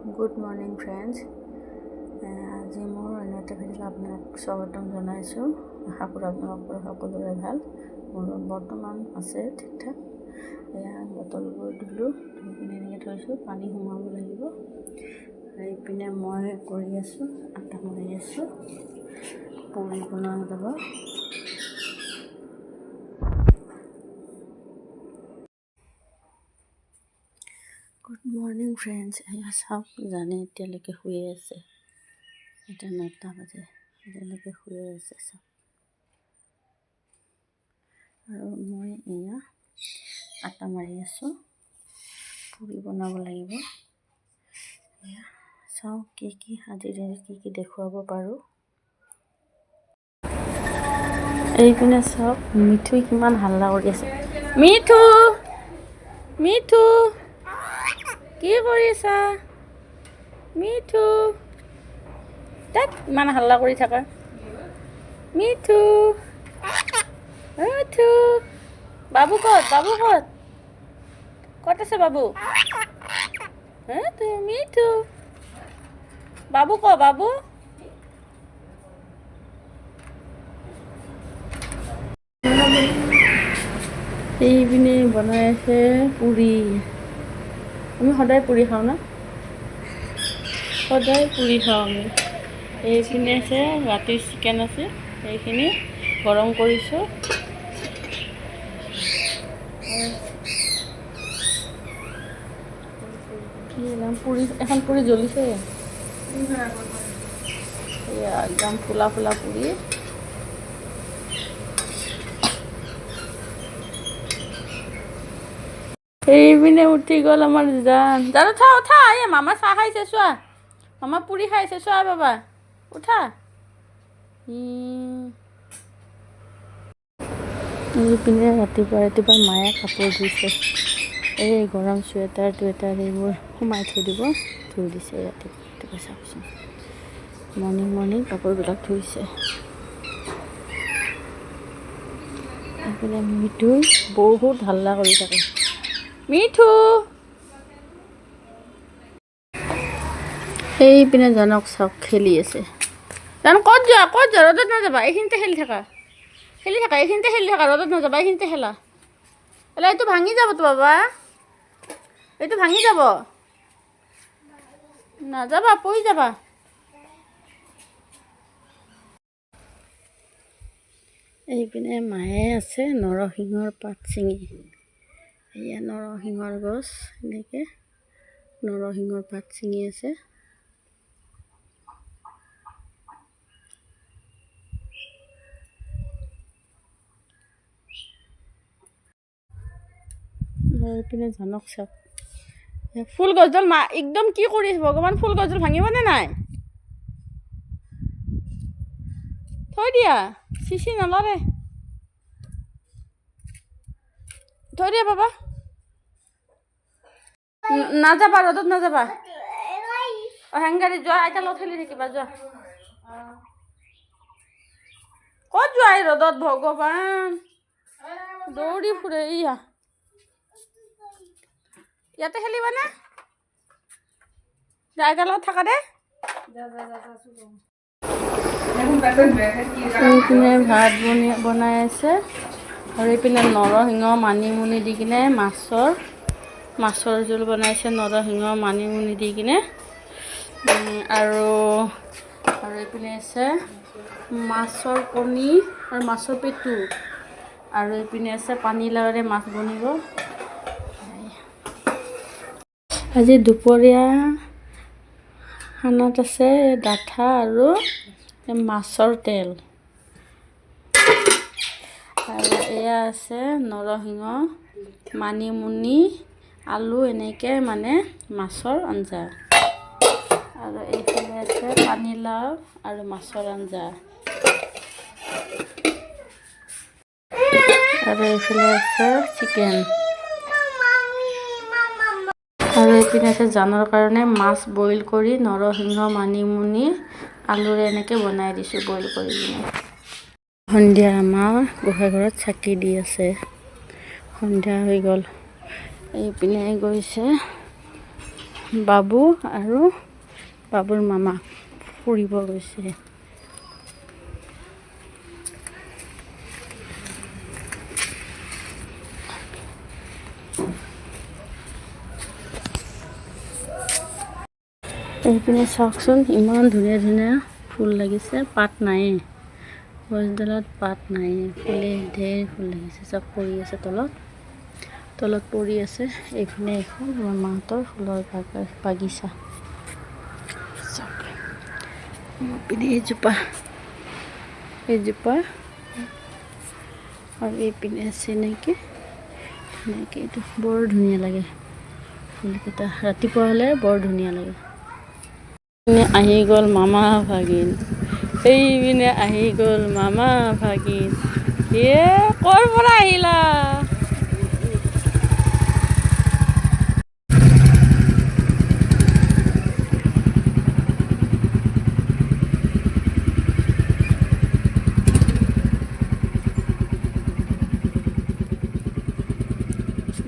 Good morning friends. আজি মোৰ অন্য এটা ভিডিঅ'ত আপোনাক স্বাগতম জনাইছোঁ। আশা কৰোঁ আপোনালোকৰ সকলোৰে ভাল। মোৰ বৰ্তমান আছে ঠিক ঠাক। এয়া বটলবোৰ ধুলোঁ, ধুই পিনে এনেকৈ থৈছোঁ, পানী সোমাব লাগিব। আৰু এইপিনে মই কৰি আছোঁ, আটা মাৰি আছোঁ, পুৰি বনোৱা যাব। Good morning friends. এয়া চাওক, জানে এতিয়ালৈকে শুয়ে আছে। এতিয়া 9টা বাজে, এতিয়ালৈকে শুয়ে আছে চাওক। আৰু মই এয়া আটা মাৰি আছোঁ, পুৰি বনাব লাগিব। এয়া চাওক কি আজিৰ কি দেখুৱাব পাৰোঁ। এইপিনে চাওক, মিঠুই কিমান হাল্লা কৰি আছে। মিঠু, মিঠু কি কৰিছা? মিঠু, তাক ইমান হাল্লা কৰি থাকা। মিঠু, মিঠু, বাবু ক'ত? বাবু ক'ত? ক'ত আছে বাবু? মিঠু, বাবু ক'ত? বাবু এইপিনে বনাই আছে পুৰি। আমি সদায় পুৰি খাওঁ না, সদায় পুৰি খাওঁ আমি। এইপিনে আছে ৰাতিৰ চিকেন আছে, সেইখিনি গৰম কৰিছোঁ। পুৰি এখন পুৰি জ্বলিছে, এয়া একদম ফুলা ফুলা পুৰি। এইপিনে উঠি গ'ল আমাৰ জান। জান উঠা উঠা, এই মামা চাহ খাইছে চোৱা, মামা পুৰি খাইছে চোৱা বাবা, উঠা। এইপিনে ৰাতিপুৱা মায়ে কাপোৰ ধুইছে। এই গৰম চুৱেটাৰ টুৱেটাৰ এইবোৰ সোমাই থৈ দিব, ধুই দিছে ৰাতিপুৱা চাওকচোন। মৰ্ণিং কাপোৰবিলাক ধুইছে। এইপিনে মিঠুই বহুত হাল্লা কৰি থাকে। মিঠু, এইপিনে জানক চাওক খেলি আছে। জান ক'ত যোৱা? ক'ত যোৱা? ৰ'দত নাযাবা, এইখিনিতে খেলি থাকা, এইখিনিতে খেলি থাকা, ৰ'দত নাযাবা, এইখিনিতে খেলা। এইটো ভাঙি যাবতো বাবা, এইটো ভাঙি যাব, নাযাবা, পৰি যাবা। এইপিনে মায়ে আছে নৰসিংহৰ পাত ছিঙি। এয়া নৰসিংহৰ গছ, এনেকৈ নৰসিংহৰ পাত ছিঙি আছে। এইপিনে জানক চাওক, ফুল গছডাল একদম কি কৰিছে ভগৱান, ফুল গছডাল ভাঙিবনে নাই? থৈ দিয়া, চিচি নলৰে, থৈ দিয়া বাবা। নাযাবা, ৰ'দত নাযাবা, হেংগাৰীত যোৱা, আইতা লগত খেলি থাকিবা, যোৱা। ক'ত যোৱা এই ৰ'দত ভগৱান, দৌৰি ফুৰে। ইয়াতে খেলিবানে? আইতাৰ লগত থাকা দে। এইপিনে ভাত বনাই আছে, আৰু এইপিনে নৰসিংহ মানিমুনি দি কিনে মাছৰ জোল বনাইছে, নৰসিংহ মানিমুনি দি কিনে। আৰু এইপিনে আছে মাছৰ কণী আৰু মাছৰ পেটু, আৰু এইপিনে আছে পানীলাওৰে মাছ বনিব। আজি দুপৰীয়া খানাত আছে ডাঠা আৰু মাছৰ তেল, আৰু এয়া আছে নৰসিংহ মানিমুনি আলু, এনেকৈ মানে মাছৰ আঞ্জা। আৰু এইফালে আছে পানীলাও আৰু মাছৰ আঞ্জা, আৰু এইফালে আছে চিকেন, আৰু এইপিনে আছে জানৰ কাৰণে মাছ বইল কৰি নৰসিংহ মানিমুনি আলুৰে এনেকৈ বনাই দিছোঁ, বইল কৰি কিনে। সন্ধিয়া আমাৰ গোঁসাই ঘৰত চাকি দি আছে, সন্ধিয়া হৈ গ'ল। এইপিনে গৈছে বাবু আৰু বাবুৰ মামা ফুৰিব গৈছে। এইপিনে চাওকচোন, ইমান ধুনীয়া ধুনীয়া ফুল লাগিছে, পাত নাইয়ে, গছডালত পাত নাইয়ে, ফুলে ঢেৰ ফুল লাগিছে, চব পৰি আছে তলত পৰি আছে। এইপিনে এখন আমাৰ মাহঁতৰ ফুলৰ বাগিচা। এইপিনে এইজোপা আৰু এইপিনে আছে নেকি, এইটো বৰ ধুনীয়া লাগে ফুলকেইটা, ৰাতিপুৱা হ'লে বৰ ধুনীয়া লাগে। আহি গ'ল মামা ভাগিন, এইপিনে আহি গ'ল মামা ভাগিন। ক'ৰ পৰা আহিলা?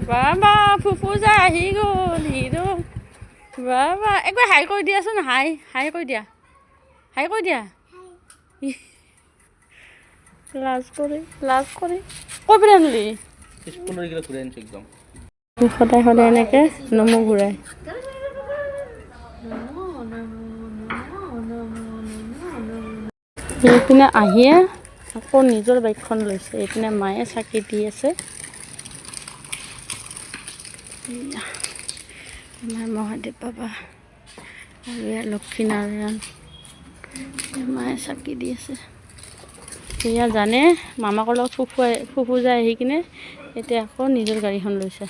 বাবা ফুফুজা আহি গ'ল, হিৰো। বাবা একবাৰ হাই কৈ দিয়াচোন, হাই কৈ দিয়া, লাজ কৰি কৈ পিনে আনিলি সদায় এনেকে নমো ঘূৰাই। এইপিনে আহিয়ে আকৌ নিজৰ বাইকখন লৈছে। এইপিনে মায়ে চাকি দি আছে। আমাৰ মহাদেৱ বাবা আৰু ইয়াৰ লক্ষীনাৰায়ণ, মায়ে চাকি দি আছে। এয়া জানে মামাকৰ লগত ফুফুজাই আহি কিনে এতিয়া আকৌ নিজৰ গাড়ীখন লৈছে।